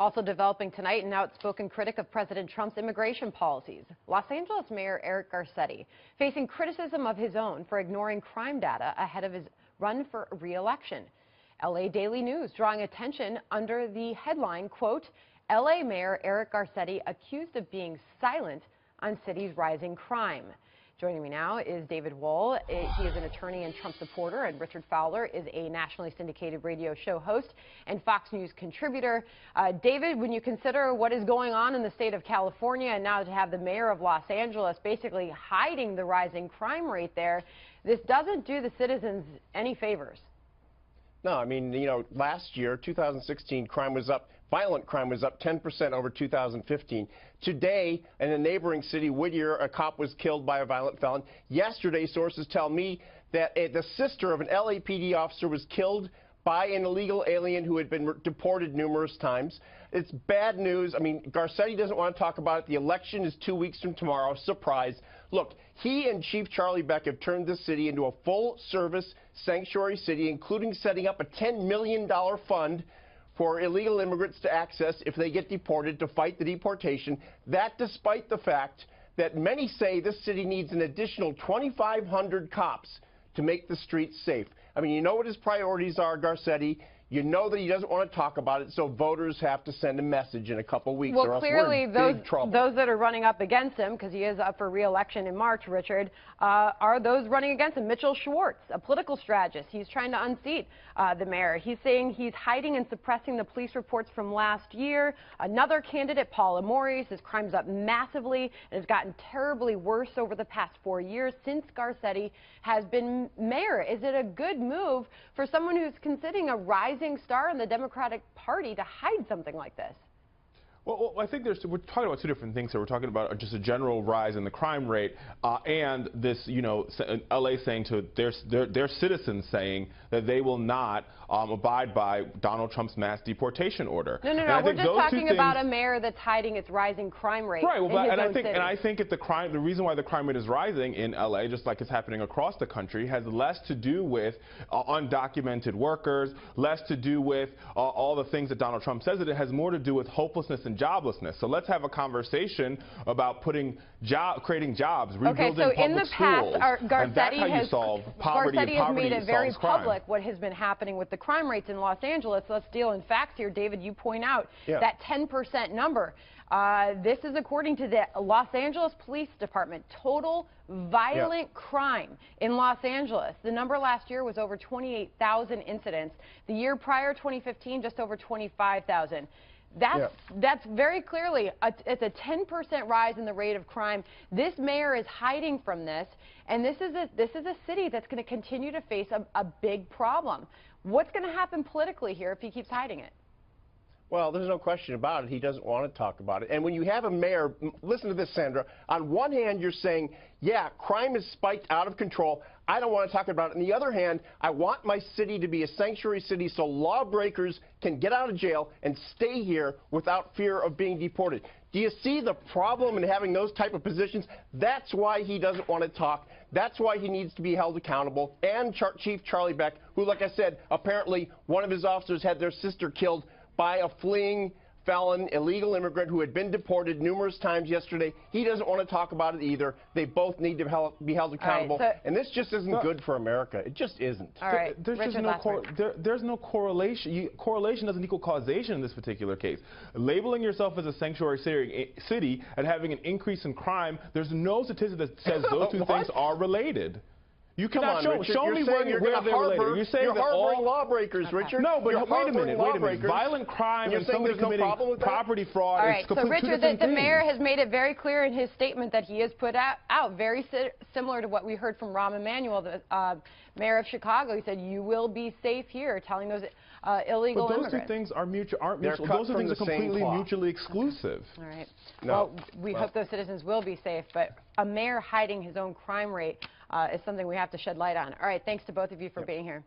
Also developing tonight, an outspoken critic of President Trump's immigration policies. Los Angeles Mayor Eric Garcetti facing criticism of his own for ignoring crime data ahead of his run for re-election. LA Daily News drawing attention under the headline, quote, LA Mayor Eric Garcetti accused of being silent on city's rising crime. Joining me now is David Wohl. He is an attorney and Trump supporter, and Richard Fowler is a nationally syndicated radio show host and Fox News contributor. David, when you consider what is going on in the state of California and now to have the mayor of Los Angeles basically hiding the rising crime rate there, this doesn't do the citizens any favors. No, I mean, last year, 2016, crime was up. Violent crime was up 10% over 2015. Today, in a neighboring city, Whittier, a cop was killed by a violent felon. Yesterday, sources tell me that the sister of an LAPD officer was killed by an illegal alien who had been deported numerous times. It's bad news. I mean, Garcetti doesn't want to talk about it. The election is 2 weeks from tomorrow. Surprise. Look, he and Chief Charlie Beck have turned this city into a full-service sanctuary city, including setting up a $10 million fund for illegal immigrants to access if they get deported, to fight the deportation. That despite the fact that many say this city needs an additional 2,500 cops to make the streets safe. I mean, you know what his priorities are, Garcetti. You know that he doesn't want to talk about it, so voters have to send a message in a couple weeks. Well, clearly, those that are running up against him, because he is up for re-election in March, Richard, are those running against him. Mitchell Schwartz, a political strategist, he's trying to unseat the mayor. He's saying he's hiding and suppressing the police reports from last year. Another candidate, Paul Amore, says crime's up massively and has gotten terribly worse over the past 4 years since Garcetti has been mayor. Is it a good move for someone who's considering a rising star in the Democratic Party to hide something like this? Well, I think we're talking about two different things here. We're talking about just a general rise in the crime rate and this, LA saying to their citizens saying that they will not abide by Donald Trump's mass deportation order. No, we're just talking about a mayor that's hiding its rising crime rate. Right, well, and I think that the reason why the crime rate is rising in LA, just like it's happening across the country, has less to do with undocumented workers, less to do with all the things that Donald Trump says. That it has more to do with hopelessness and joblessness. So let's have a conversation about creating jobs, rebuilding public schools. In the past, Garcetti has made it very public what has been happening with the crime rates in Los Angeles. Let's deal in facts here, David. You point out that 10% number. This is according to the Los Angeles Police Department. Total violent crime in Los Angeles. The number last year was over 28,000 incidents. The year prior, 2015, just over 25,000. That's very clearly it's a 10% rise in the rate of crime. This mayor is hiding from this, and this is a city that's going to continue to face a big problem. What's going to happen politically here if he keeps hiding it? Well, there's no question about it. He doesn't want to talk about it. And when you have a mayor, listen to this, Sandra. On one hand, you're saying, yeah, crime is spiked out of control. I don't want to talk about it. On the other hand, I want my city to be a sanctuary city so lawbreakers can get out of jail and stay here without fear of being deported. Do you see the problem in having those type of positions? That's why he doesn't want to talk. That's why he needs to be held accountable. And Chief Charlie Beck, who, like I said, apparently one of his officers had their sister killed by a fleeing felon, illegal immigrant who had been deported numerous times yesterday. He doesn't want to talk about it either. They both need to be held accountable. Right, and this just isn't good for America. It just isn't. All right. There's no correlation. Correlation doesn't equal causation in this particular case. Labeling yourself as a sanctuary city and having an increase in crime, there's no statistic that says those two things are related. You cannot show me where they're related. You're saying that harboring lawbreakers, Richard. No, but wait a minute. Violent crime and somebody committing property fraud. All right, so Richard, the mayor has made it very clear in his statement that he has put out very similar to what we heard from Rahm Emanuel, the mayor of Chicago. He said, "You will be safe here," telling those illegal immigrants. But those two things aren't mutual. Those two things are completely mutually exclusive. All right. Well, we hope those citizens will be safe, but a mayor hiding his own crime rate is something we have to shed light on. All right, thanks to both of you for being here.